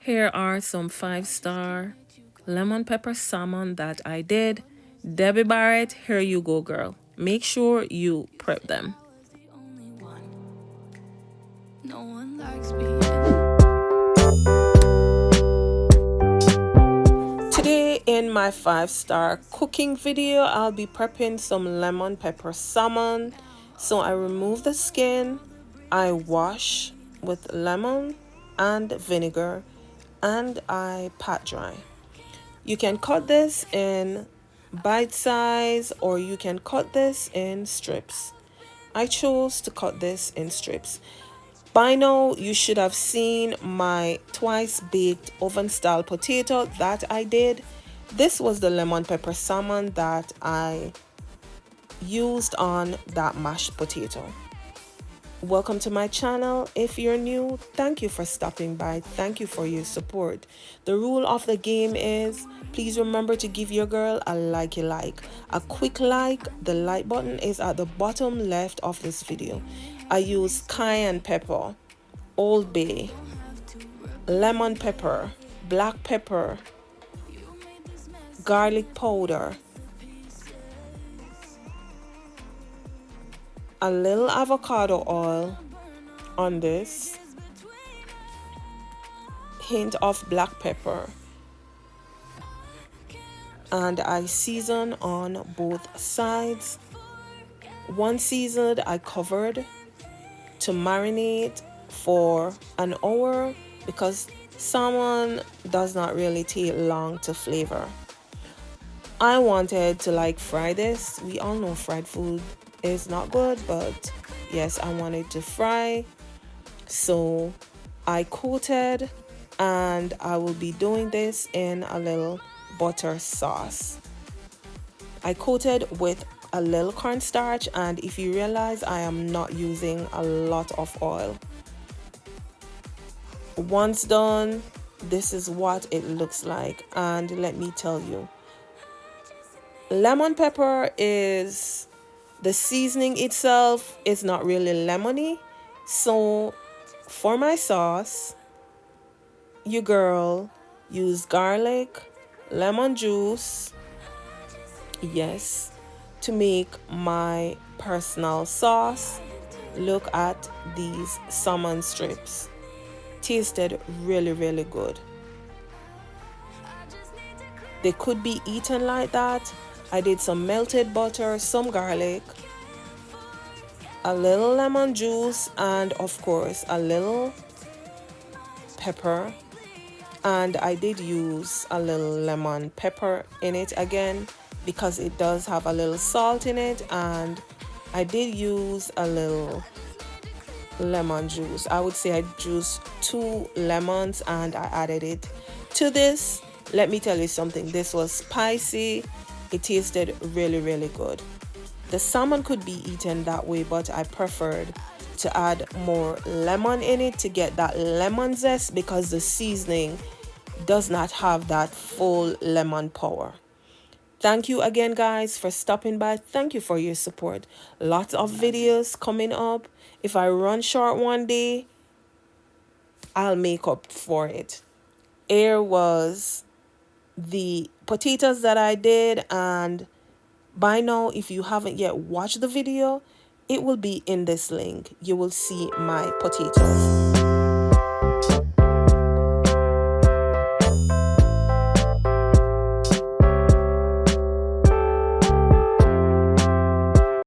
Here are some 5-star lemon pepper salmon that I did. Debbie Barrett, here you go, girl. Make sure you prep them. No one likes me. Today in my 5-star cooking video, I'll be prepping some lemon pepper salmon. So I remove the skin, I wash with lemon and vinegar, and I pat dry. You can cut this in bite size or you can cut this in strips. I chose to cut this in strips. By now, you should have seen my twice baked oven style potato that I did. This was the lemon pepper salmon that I used on that mashed potato. Welcome to my channel. If you're new, thank you for stopping by. Thank you for your support. The rule of the game is please remember to give your girl a like. A quick like. The like button is at the bottom left of this video. I use cayenne pepper, Old Bay, lemon pepper, black pepper, garlic powder, a little avocado oil on this, hint of black pepper, and I season on both sides. One seasoned I covered to marinate for an hour because salmon does not really take long to flavor. I wanted to fry this. We all know fried food is not good, but yes, I wanted to fry. So I coated, and I will be doing this in a little butter sauce. I coated with a little cornstarch, and if you realize I am not using a lot of oil. Once done, this is what it looks like, and let me tell you, lemon pepper is the seasoning itself is not really lemony. So for my sauce, you girl use garlic, lemon juice, yes, to make my personal sauce. Look at these salmon strips. Tasted really good. They could be eaten like that. I did some melted butter, some garlic, a little lemon juice, and of course a little pepper. And I did use a little lemon pepper in it again because it does have a little salt in it, and I did use a little lemon juice. I would say I juiced 2 lemons and I added it to this. Let me tell you something, this was spicy. It tasted really good. The salmon could be eaten that way, but I preferred to add more lemon in it to get that lemon zest because the seasoning does not have that full lemon power. Thank you again, guys, for stopping by. Thank you for your support. Lots of videos coming up. If I run short one day, I'll make up for it. Here was the potatoes that I did, and by now, if you haven't yet watched the video, it will be in this link. You will see my potatoes.